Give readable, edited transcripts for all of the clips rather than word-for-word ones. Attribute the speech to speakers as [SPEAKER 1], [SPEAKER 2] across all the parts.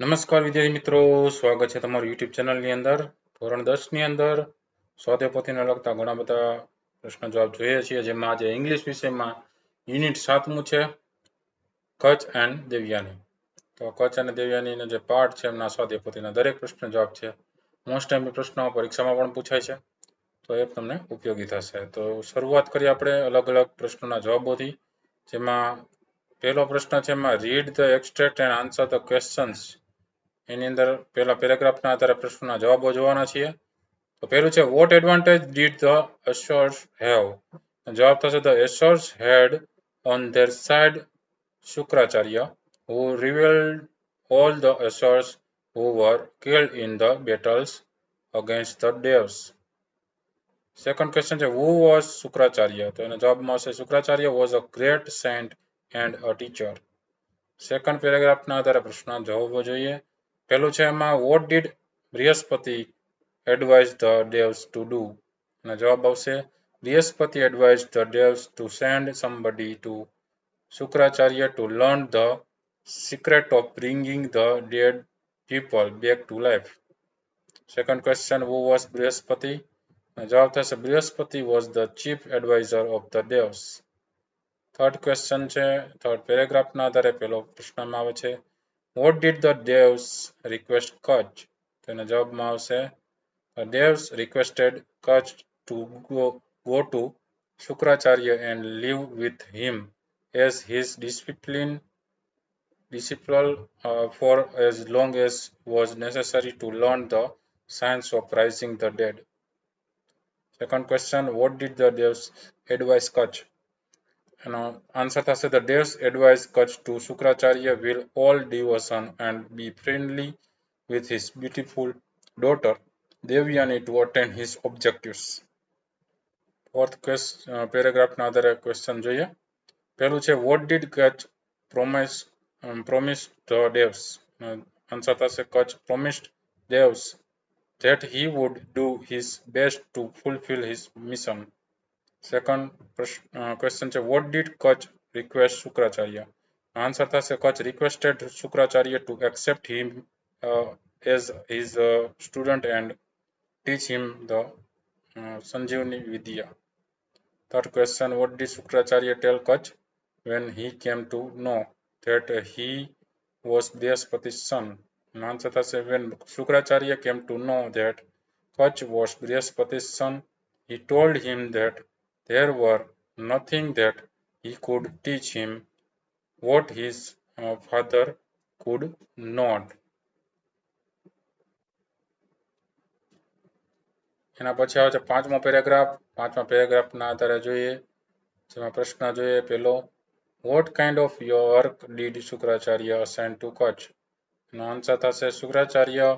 [SPEAKER 1] નમસ્કાર વિદ્યાર્થી મિત્રો, સ્વાગત છે તમારું યુટ્યુબ ચેનલની અંદર. ધોરણ 10 ની અંદર સ્વાધ્યાય પોથીને લગતા ઘણા બધા પ્રશ્ન જવાબ જોઈએ છીએ, જેમાં આજે ઇંગ્લિશ વિષયમાં યુનિટ 7મું છે, કચ્છ એન્ડ દેવયાની. તો કચ્છ અને દેવયાનીનો જે પાઠ છે એમના સ્વાધ્યાય પોથીના દરેક પ્રશ્ન જવાબ છે. મોસ્ટ ટાઈમ પ્રશ્નો પરીક્ષામાં પણ પૂછાય છે, તો એ તમને ઉપયોગી થશે. તો શરૂઆત કરીએ આપણે અલગ અલગ પ્રશ્નોના જવાબોથી, જેમાં પહેલો પ્રશ્ન છે એમાં read the extract and answer the questions. એની અંદર પહેલા પેરેગ્રાફના આધારે પ્રશ્નોના જવાબો જોવાના છીએ. તો પહેલું છે what advantage did the asuras have. જવાબ થશે the asuras had on their side Shukracharya who revealed all the Asurs who were killed in the battles against the Devs. Second question છે who was શુક્રાચાર્ય. તો એનો જવાબમાં આવશે Shukracharya was a great saint and a teacher. Second પેરેગ્રાફના આધારે પ્રશ્નના જવાબો જોઈએ. પહેલું છે એમાં what did Brihaspati advise the devs to do. અને જવાબ આવશે Brihaspati advise the devs to send somebody to Shukracharya to learn the secret of bringing the dead people back to life. Second question who was Brihaspati? જવાબ થશે Brihaspati was the chief advisor of the devs. Third question છે third પેરેગ્રાફના આધારે પહેલો પ્રશ્નમાં આવે છે what did the devs request Kacha. તો એના જવાબમાં આવશે devs requested Kacha to go to Shukracharya and live with him as his disciple for as long as was necessary to learn the science of rising the dead. Second question, what did the devs advise Kutch? And answer થશે the devs advised Kutch to Shukracharya will all devotion and be friendly with his beautiful daughter Devyani to attain his objectives. Fourth પેરેગ્રાફના આધારે question જોઈએ. પહેલું છે what did Kutch promise the devs? Answer થશે Kutch promised devs that he would do his best to fulfill his mission. Second question છે what did Kutch request Shukracharya? Answer થશે Kutch requested Shukracharya to accept him as his student and teach him the Sanjeevani Vidya. Third question, what did Shukracharya tell Kutch when he came to know that he was Brihaspati's son? Answer થશે when Shukracharya came to know that Kutch was Brihaspati's son, he told him that there were nothing that he could teach him what his father could not. એના પછી આવે છે પાંચમો પેરેગ્રાફના આધારે જોઈએ, જેમાં પ્રશ્ન જોઈએ પહેલો what kind of work did Shukracharya assign to Kutch? એનો આન્સર થશે Shukracharya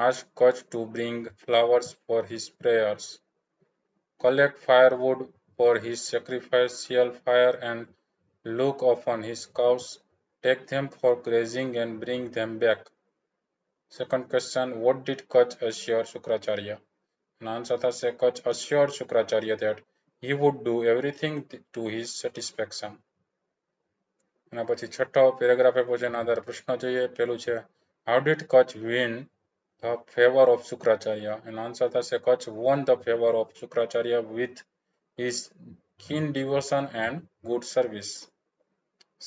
[SPEAKER 1] asked Kutch to bring flowers for his prayers, collect firewood for his sacrificial fire and look upon his cows, take them for grazing and bring them back. Second question, what did Kutch assure Shukracharya? And answer થશે Kutch assured Shukracharya that he would do everything to his satisfaction. એના પછી છઠ્ઠો paragraph આપ્યો છે એના આધારે પ્રશ્ન જોઈએ. પહેલું છે how did Kutch win the favor of Shukracharya? And answer થશે Kutch won the favor of Shukracharya with his keen devotion and good service.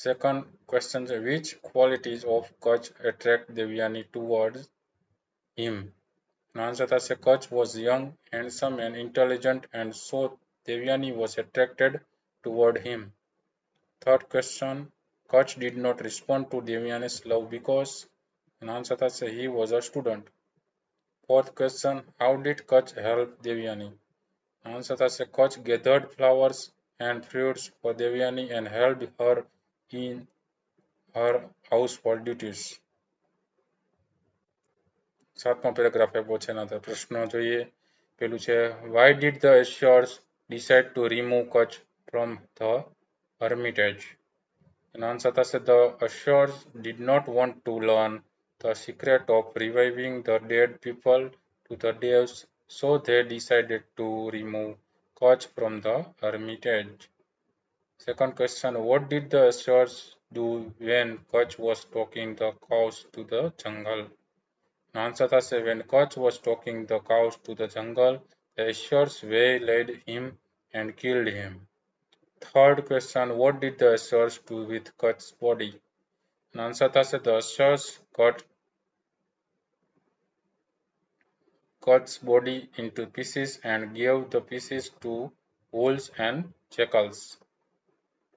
[SPEAKER 1] Second question છે which qualities of Kutch attract Devyani towards him? And answer થશે Kutch was young, handsome and intelligent and so Devyani was attracted toward him. Third question, Kutch did not respond to Devyani's love because, and answer થશે he was a student. Fourth question, how did Kutch help Devyani? Answer થશે Kutch gathered flowers and fruits for Devyani and helped her in her household duties. સાતમો paragraph આપ્યો છે એના પ્રશ્નો જોઈએ. પેલું છે why did the Asures decide to remove Kutch from the hermitage? And answer થશે the Asures did not want to learn the secret of reviving the dead people to the devs, so they decided to remove Kutch from the hermitage. Second question, what did the Asures do when Kutch was taking the cows to the jungle? Answer થશે when Kutch was taking the cows to the jungle, the Ashurs waylaid him and killed him. Third question, what did the Ashurs do with Kutch's body? Answer થશે the Ashurs cut Kutch's body into pieces and gave the pieces to wolves and jackals.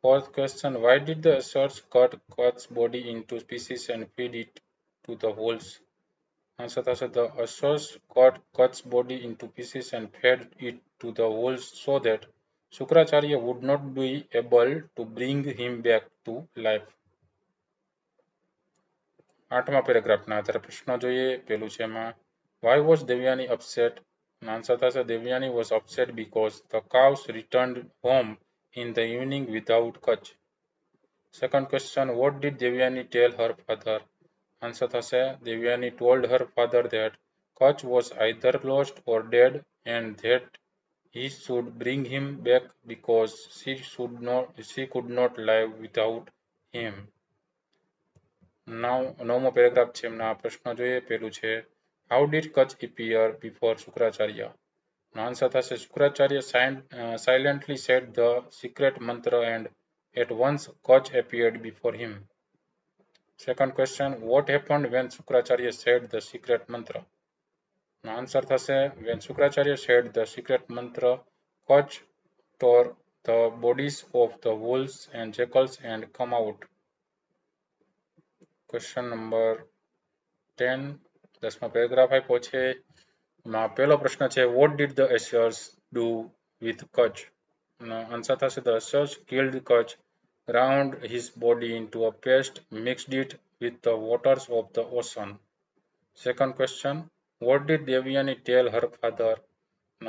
[SPEAKER 1] Fourth question, why did the Ashurs cut Kutch's body into pieces and feed it to the wolves? Answer થશે the Ashurs cut Kutch's body into pieces and fed it to the wolves so that Shukracharya would not be able to bring him back to life. આઠમા પેરેગ્રાફના આધારે પ્રશ્નો જોઈએ. પેલું છે એમાં why was Devyani upset? Answer થશે Devyani was upset because the cows returned home in the evening without Kutch. Second question, what did Devyani tell her father? Answer થશે Devyani told her father that Kutch was either lost or dead and that he should bring him back because she could not live without him. Now નવમો paragraph છે એમના પ્રશ્ન જોઈએ. પેલું છે how did Kutch appear before Shukracharya? Answer થશે Shukracharya silently said the secret mantra and at once Kutch appeared before him. Second question, what happened when Shukracharya said the secret mantra? Answer થશે when Shukracharya said the secret mantra, Kutch tore the bodies of the wolves and jackals and come out. Question number 10, 10મો paragraph આપ્યો છે. પહેલો પ્રશ્ન છે what did the Ashurs do with Kutch? Answer થશે the Ashurs killed Kutch, ground his body into a paste, mixed it with the waters of the ocean. Second question, what did Devyani tell her father?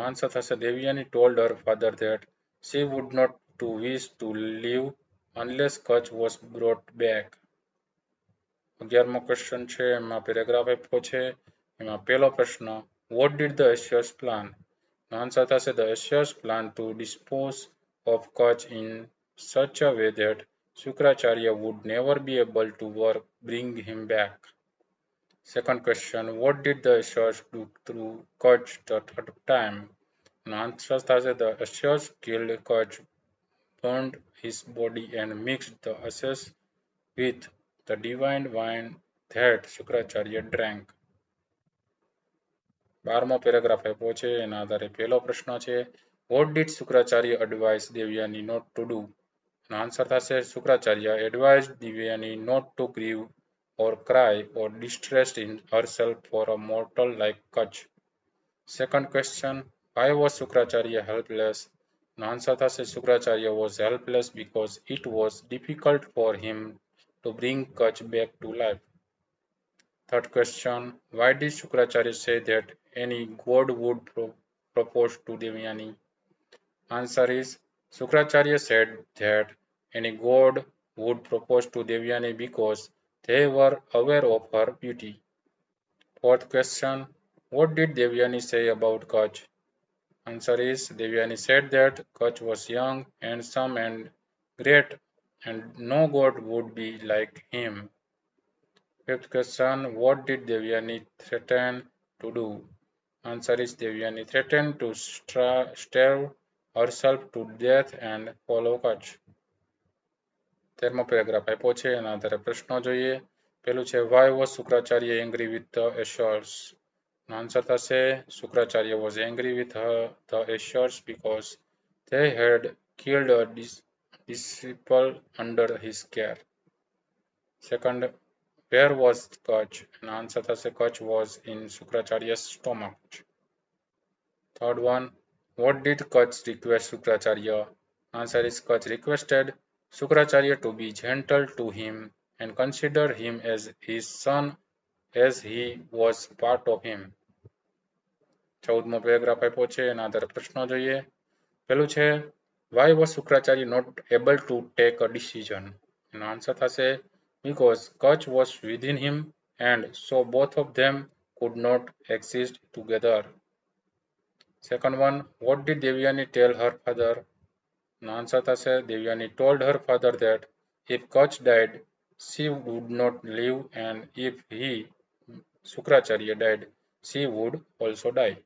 [SPEAKER 1] Answer થશે Devyani told her father that she would not to wish to live unless Kutch was brought back. 11મો question છે એમાં paragraph આપ્યો છે. એમાં પહેલો પ્રશ્ન what did the Ashurs plan? Answer થશે the Ashurs plan to dispose of Kutch in such a way that Shukracharya would never be able to bring him back. Second question, what did the Ashurs do to Kutch the third time? Answer થશે the Ashurs killed Kutch, burned his body and mixed the ashes with the divine wine that Shukracharya drank. 12મો paragraph આપ્યો છે એના આધારે પહેલો પ્રશ્ન છે what did Shukracharya advise Devyani not to do? Answer થશે Shukracharya advised Devyani not to grieve or cry or distress herself for a mortal like Kutch. Second question, why was Shukracharya helpless? Answer થશે Shukracharya was helpless because it was difficult for him to bring Kutch back to life. Third question, why did Shukracharya say that any god would propose to Devyani? Answer is Shukracharya said that any god would propose to Devyani because they were aware of her beauty. Fourth question, what did Devyani say about Kutch? Answer is Devyani said that Kutch was young, handsome and great and no god would be like him. Fifth question, what did Devyani threaten to do? Answer is Devyani threatened to starve herself to death and follow Kutch. 13મો paragraph આપ્યો છે એના આધારે પ્રશ્નો જોઈએ. પેલું છે why was Shukracharya angry with the Ashurs? Answer થશે Shukracharya was angry with the Ashurs because they had killed a disciple under his care. Second, where was Kutch? And answer થશે Kutch was in Shukracharya's stomach. Third one, what did Kutch request Shukracharya? Answer is Kutch requested Shukracharya to be gentle to him and consider him as his son as he was part of him. 14મો paragraph આપ્યો છે એના આધારે પ્રશ્નો જોઈએ. પેલું છે why was Shukracharya not able to take a decision? એનો આન્સર થશે because Kutch was within him and so both of them could not exist together. Second one, what did Devyani tell her father? The answer થશે Devyani told her father that If Kach died, she would not live, and if he, Shukracharya, died, she would also die.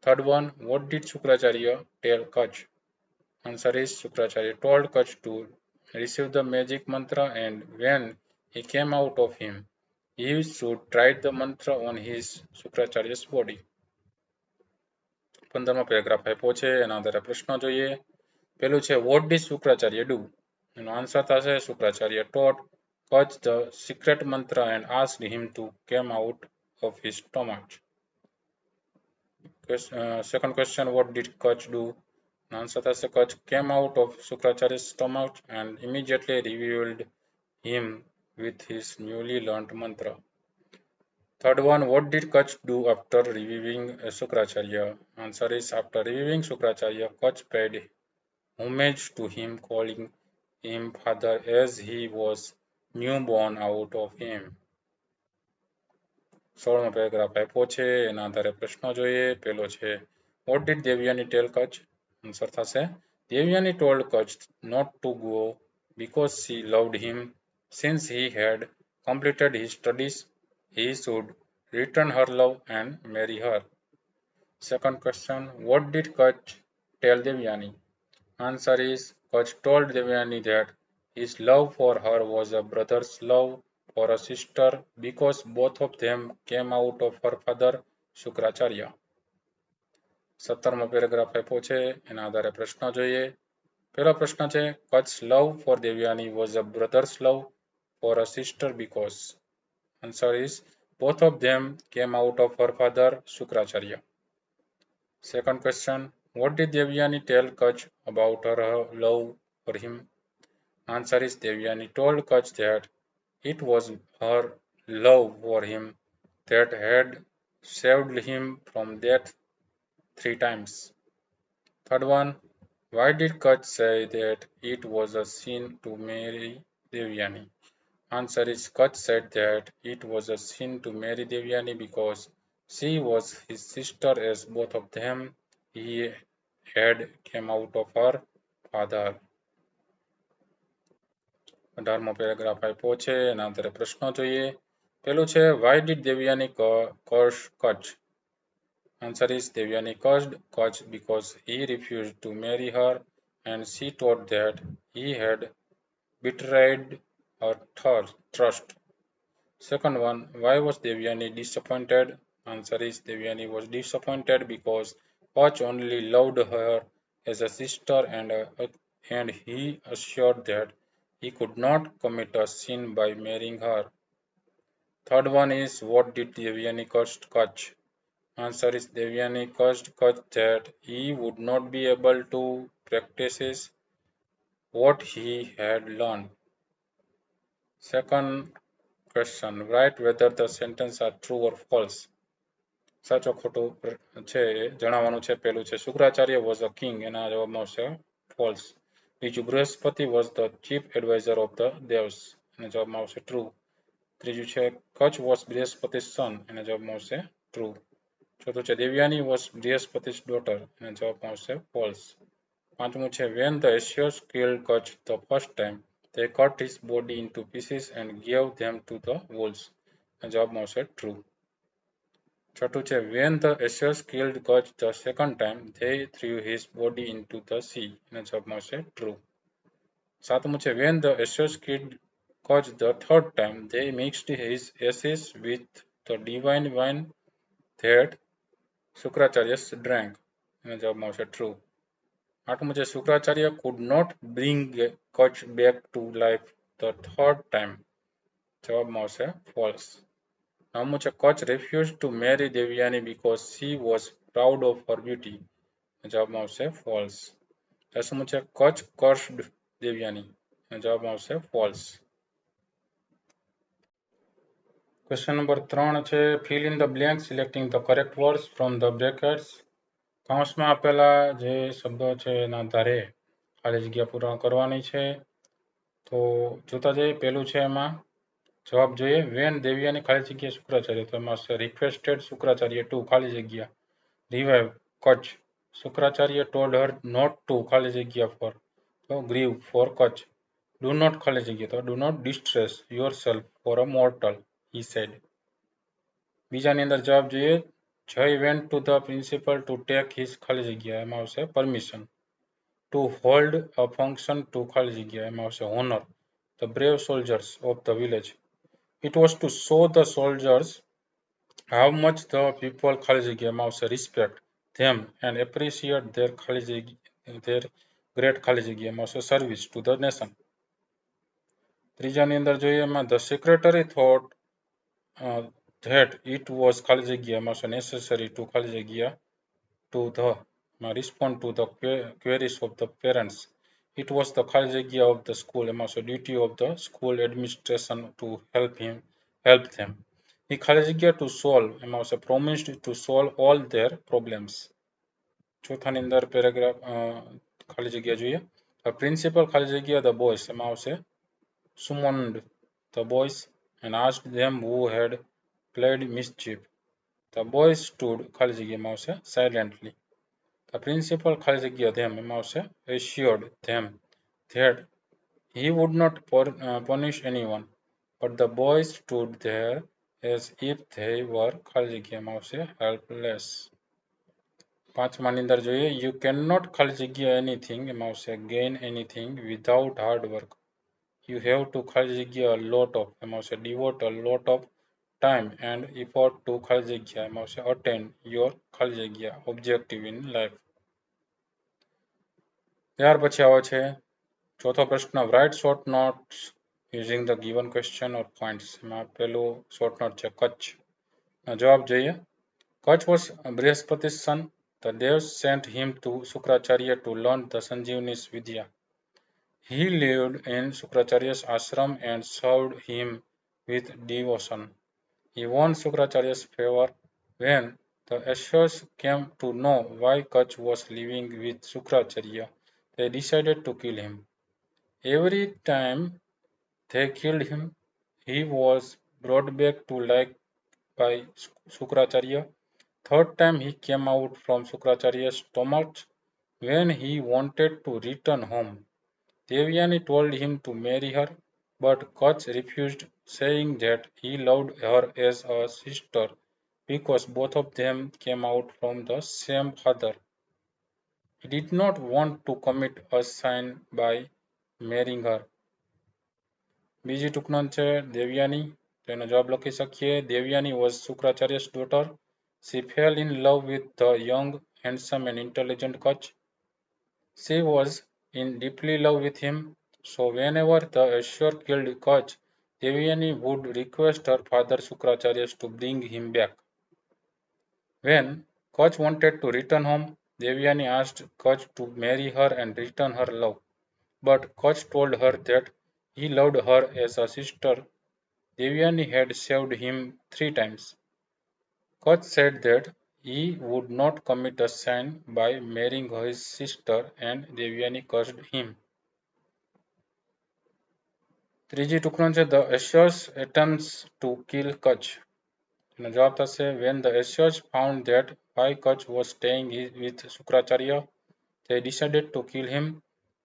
[SPEAKER 1] Third one, what did Shukracharya tell Kach? Answer is Shukracharya told Kach to receive the magic mantra, and when he came out of him, he should try the mantra on his Shukracharya's body. 15મો paragraph આપ્યો છે એના આધારે પ્રશ્નો જોઈએ. પેલું છે what did Shukracharya do? એનો આન્સર થશે Shukracharya taught Kach the secret mantra and asked him to come out of his stomach. Second question, what did Kach do? Answer થશે Kach came out of Shukracharya's stomach and immediately revealed him with his newly learnt mantra. Third one, what did Kach do after reviving Shukracharya? Answer is after reviving Shukracharya, Kach paid homage to him, calling him father as he was newborn out of him. 16મો paragraph આપ્યો છે એના આધારે પ્રશ્નો જોઈએ. પેલો છે what did Devyani tell Kach? Answer થશે Devyani told Kach not to go because she loved him. Since he had completed his studies, he should return her love and marry her. Second question, what did Kach tell Devyani? Answer is Kach told Devyani that his love for her was a brother's love for a sister because both of them came out of her father Shukracharya. 17મો paragraph આપ્યો છે એના આધારે પ્રશ્નો જોઈએ. પહેલો પ્રશ્ન છે Kach's love for Devyani was a brother's love for a sister because. Answer is both of them came out of her father Shukracharya. Second question, what did Devyani tell Kach about her love for him? Answer is Devyani told Kach that it was her love for him that had saved him from death 3 times. Third one, why did Kach say that it was a sin to marry Devyani? Answer is Kach said that it was a sin to marry Devyani because she was his sister as both of them he had came out of her father. 18મો paragraph આપ્યો છે એના આધારે પ્રશ્નો જોઈએ. પેલું છે why did Devyani curse Kach? Answer is Devyani cursed Kach because he refused to marry her and she thought that he had betrayed her trust. Second one, why was Devyani disappointed? Answer is Devyani was disappointed because Kach only loved her as a sister and he assured that he could not commit a sin by marrying her. Third one is what did Devyani curse Kach? Answer is Devyani cursed Kach that he would not be able to practice what he had learned. Second question, write whether the sentence are true or false. સાચો ખોટું છે જણાવવાનું છે. પહેલું છે Shukracharya was a king, એના જવાબમાં આવશે false. બીજું Brihaspati was the chief advisor of the devs, એના જવાબમાં આવશે true. ત્રીજું છે Kach was બૃહસ્પતિ's son, એના જવાબમાં આવશે true. ચોથું છે Devyani was બૃહસ્પતિ's daughter, એના જવાબમાં આવશે false. પાંચમું છે when the Asyers killed Kach the first time, they cut his body into pieces and gave them to the wolves, એના જવાબમાં આવશે true. છઠ્ઠું છે when the Asyers killed Kach the second time, they threw his body into the sea, એના જવાબમાં આવશે true. સાતમું છે when the Asyers killed Kach the third time, they mixed his ashes with the divine wine that Shukracharya drank, એના જવાબમાં આવશે true. આઠમું છે Shukracharya could not bring Kach back to life the third time, જવાબમાં આવશે false. નવમું છે Kach refused to marry Devyani because she was proud of her beauty, જવાબમાં આવશે false. દસમું છે Kach cursed Devyani, જવાબમાં આવશે false. ક્વેશ્ચન નંબર 3 છે fill in the blank selecting the correct words from the brackets. કૌંસમાં આપેલા જે શબ્દો છે એના આધારે ખાલી જગ્યા પૂર્ણ કરવાની છે. તો જોતા જઈએ. પહેલું છે એમાં જવાબ જોઈએ when Devyani ખાલી જગ્યા શુક્રાચાર્ય, તો એમાં requested Shukracharya to ખાલી જગ્યા revive Kach. Shukracharya told her not to ખાલી જગ્યા for, તો grieve for Kach. Do not ખાલી જગ્યા તો do not distress yourself for a mortal, he said. બીજાની અંદર જવાબ જોઈએ. Jay went to the principal to take his ખાલી જગ્યા એમાં આવશે permission. To hold a function to ખાલી જગ્યા એમાં આવશે honor the brave soldiers of the village. It was to show the soldiers how much the people ખાલી જગ્યા એમાં આવશે respect them and appreciate their ખાલી જગ્યા their great ખાલી જગ્યા એમાં આવશે service to the nation. ત્રીજાની અંદર જોઈએ એમાં the secretary thought that it was ખાલી જગ્યા એમાં આવશે necessary to ખાલી જગ્યા to the respond to the queries of the parents. It was the ખાલી જગ્યા of the school એમાં આવશે duty of the school administration to help them. He ખાલી જગ્યા to solve એમાં આવશે promised to solve all their problems. ચોથાની અંદર paragraph ખાલી જગ્યા જોઈએ. The principal ખાલી જગ્યા the boys એમાં આવશે summoned the boys and asked them who had played mischief. The boys stood ખાલી જગ્યા એમાં આવશે silently. The principal ખાલી જગ્યા them એમાં આવશે assured them that he would not punish anyone, but the boys stood there as if they were ખાલી જગ્યા એમાં આવશે helpless. પાંચમાની અંદર જોઈએ you cannot ખાલી જગ્યા anything એમાં આવશે gain anything without hard work. You have to ખાલી જગ્યા a lot of એમાં આવશે devote a lot of time and effort to ખાલી જગ્યા એમાં આવશે attain your ખાલી જગ્યા objective in life. ત્યાર પછી આવે છે ચોથો પ્રશ્ન write short notes using the given question or points. એમાં પેલું short note છે કચ્છ. જવાબ જોઈએ. Kutch was Brihaspati's son. The devs sent him to Sukracharya to learn the Sanjeevani's Vidya. He lived in Sukracharya's ashram and served him with devotion. He won Sukracharya's favor. When the Ashyas came to know why Kutch was living with Sukracharya, they decided to kill him. Every time they killed him, he was brought back to life by Sukracharya. Third time he came out from Sukracharya's stomach when he wanted to return home. Devyani told him to marry her, but Kutch refused, saying that he loved her as a sister because both of them came out from the same father. He did not want to commit a sin by marrying her. બીજી ટૂંકનો છે દેવ્યાની તો એનો જવાબ લખી શકીએ Devyani was Sukracharya's daughter. She fell in love with the young, handsome and intelligent Kutch. She was in deeply love with him, so whenever the Ashur killed Kutch, Devyani would request her father Sukracharya to bring him back. When Kutch wanted to return home, Devyani asked Kutch to marry her and return her love. But Kutch told her that he loved her as a sister. Devyani had saved him 3 times. Kutch said that he would not commit a sin by marrying his sister and Devyani cursed him. ત્રીજી ટુકડો છે the Ashyas attempts to kill Kutch. એનો જવાબ થશે when the Ashyas found that why Kutch was staying with Sukracharya, they decided to kill him.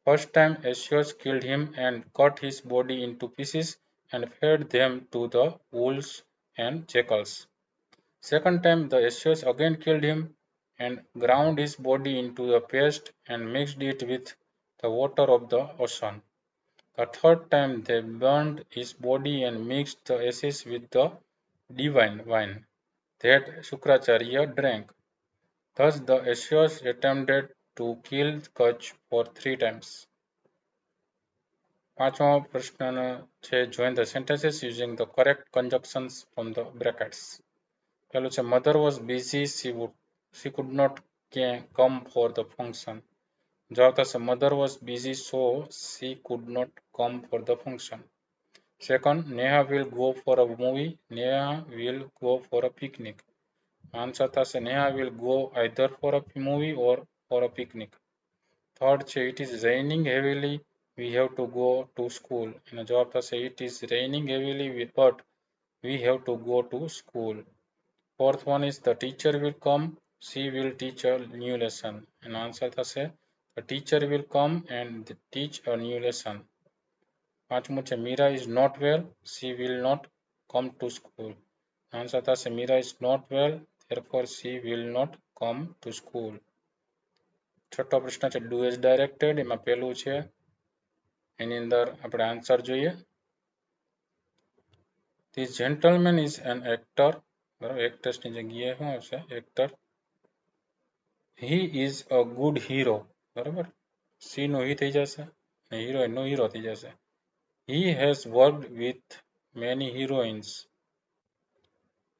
[SPEAKER 1] First time Ashyas killed him and cut his body into pieces and fed them to the wolves and jackals. Second time the Ashyas again killed him and ground his body into the paste and mixed it with the water of the ocean. The third time they burned his body and mixed the ashes with the divine wine that Sukracharya drank. Thus the Ashyas attempted to kill Kutch for 3 times. પાંચમો પ્રશ્ન છે join the sentences using the correct conjunctions from the brackets. પહેલું છે mother was busy, she could not come for the function. જવાબ થશે mother was busy so she could not come for the function. Second, Neha will go for a movie, Neha will go for a picnic. Answer થશે Neha will go either for a movie or for a picnic. Third છે it is raining heavily, we have to go to school. એનો જવાબ થશે it is raining heavily but we have to go to school. Fourth one is the teacher will come, she will teach a new lesson. And answer થશે the teacher will come and teach a new lesson. પાંચમું છે Meera is not well, she will not come to school. Answer થશે Meera is not well, therefore she will not come to school. છઠ્ઠો પ્રશ્ન છે do as directed. એમાં પહેલું છે એની અંદર આપણે આન્સર જોઈએ. This gentleman is an actor. બરાબર, એક્ટ્રેસની જગ્યાએ શું આવશે? Actor. He is a good hero. બરાબર, સી નો હી થઈ જશે અને હિરોઈન નો હીરો થઈ જશે. He has worked with many heroines.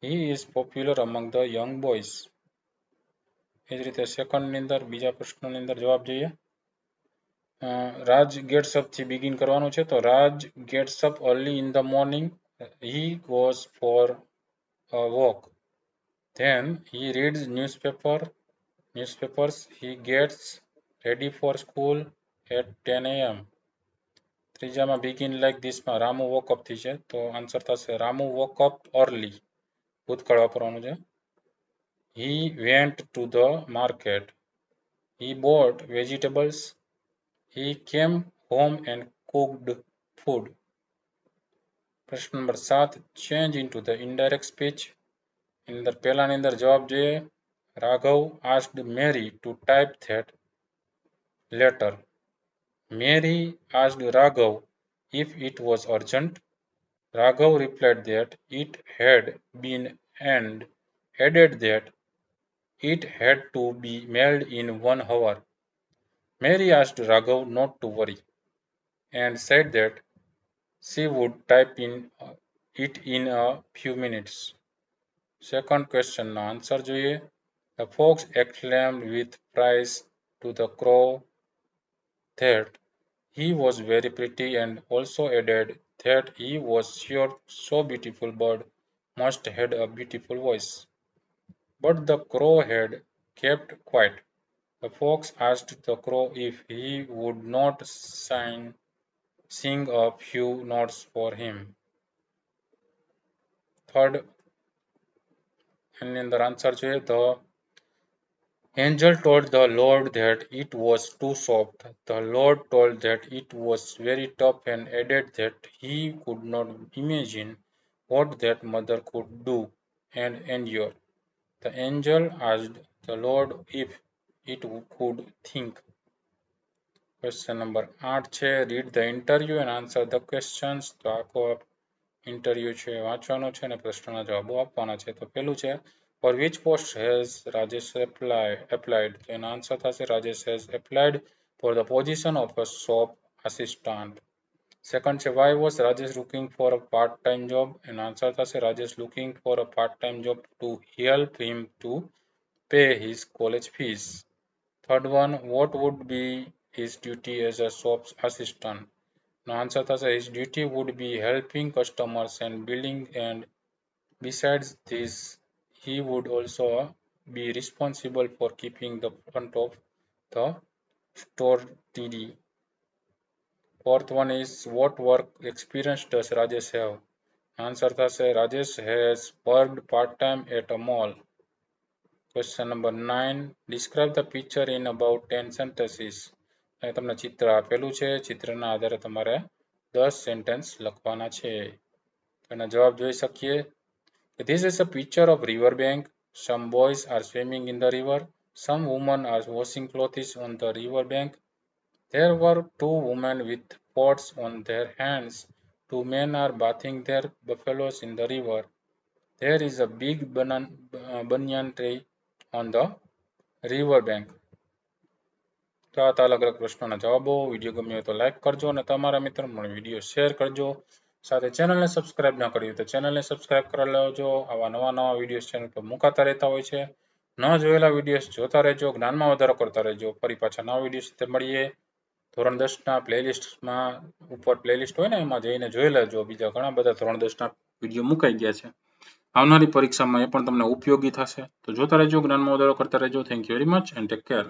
[SPEAKER 1] He is popular among the young boys. એ જ રીતે સેકન્ડની અંદર બીજા પ્રશ્નની અંદર જવાબ જોઈએ. રાજ ગેટ્સ અપ થી બિગિન કરવાનું છે. તો Raj gets up early in the morning. He goes for a walk. Then he reads newspapers. He gets ready for school at 10 a.m. ત્રીજામાં બિગિન લાઈક ધીસમાં રામુ વોકઅપ થી છે. તો આન્સર થશે રામુ વોકઅપ અર્લી. ભૂતકાળ વાપરવાનું છે. He went to the market. He bought vegetables. He came home and cooked food. પ્રશ્ન number 7 change into the indirect speech. એની અંદર પહેલાની અંદર જવાબ જોઈએ. Raghav asked Mary to type that letter. Mary asked Raghav if it was urgent. Raghav replied that it had been and added that it had to be mailed in 1 hour. Mary asked Raghav not to worry and said that she would type it in a few minutes. Second question no answer જોઈએ. The fox exclaimed with praise to the crow that he was very pretty and also added that he was sure so beautiful bird must have a beautiful voice. But the crow had kept quiet. The fox asked the crow if he would not sing a few notes for him. Third, એની અંદર answer જોઈએ. The angel told the Lord that it was too soft. The Lord told that it was very tough and added that he could not imagine what that mother could do and endure. The angel asked the Lord if it could think. Question number 8 છે read the interview and answer the questions. તો આખો interview છે વાંચવાનો છે અને પ્રશ્નના જવાબો આપવાના છે. તો પહેલું છે for which post has Rajesh applied? તો એનો આન્સર થશે Rajesh has applied for the position of a shop assistant. Second છે why was Rajesh looking for a part-time job? એનો આન્સર થશે Rajesh looking for a part-time job to help him to pay his college fees. Third one, what would be his duty as a shop assistant? No answer thus his duty would be helping customers and billing, and besides this he would also be responsible for keeping the front of the store tidy. Fourth one is what work experience does Rajesh have? Answer thus Rajesh has worked part-time at a mall. Question number 9. Describe the picture in about 10 sentences. અહીં તમને ચિત્ર આપેલું છે. ચિત્રના આધારે તમારે 10 sentence લખવાના છે. એના જવાબ જોઈ શકીએ. This is a picture of river bank. Some boys are swimming in the river. Some women are washing clothes on the river bank. There were 2 women with pots on their hands. 2 men are bathing their buffaloes in the river. There is a big banyan tree on the river bank. તો આ અલગ અલગ પ્રશ્નોના જવાબો. Video ગમ્યો હોય તો like કરજો અને તમારા મિત્રોને વિડીયો શેર કરજો. સાથે ચેનલને સબસ્ક્રાઇબ ના કરી તો ચેનલને સબસ્ક્રાઇબ કરી લેજો. આવા નવા વિડીયોઝ ચેનલ પર મુકાતા રહેતા હોય છે. ન જોયેલા વિડીયોઝ જોતા રહેજો, જ્ઞાનમાં વધારો કરતા રહેજો. ફરી પાછા નવા વિડીયો સાથે મળીએ. ધોરણ 10ના પ્લેલિસ્ટમાં ઉપર પ્લેલિસ્ટ હોય ને એમાં જઈને જોઈ લેજો. બીજા ઘણા બધા ધોરણ 10ના વિડીયો મુકાઈ ગયા છે. આવનારી પરીક્ષામાં એ પણ તમને ઉપયોગી થશે. તો જોતા રહેજો, જ્ઞાનમાં વધારો કરતા રહેજો. Thank you very much and take care.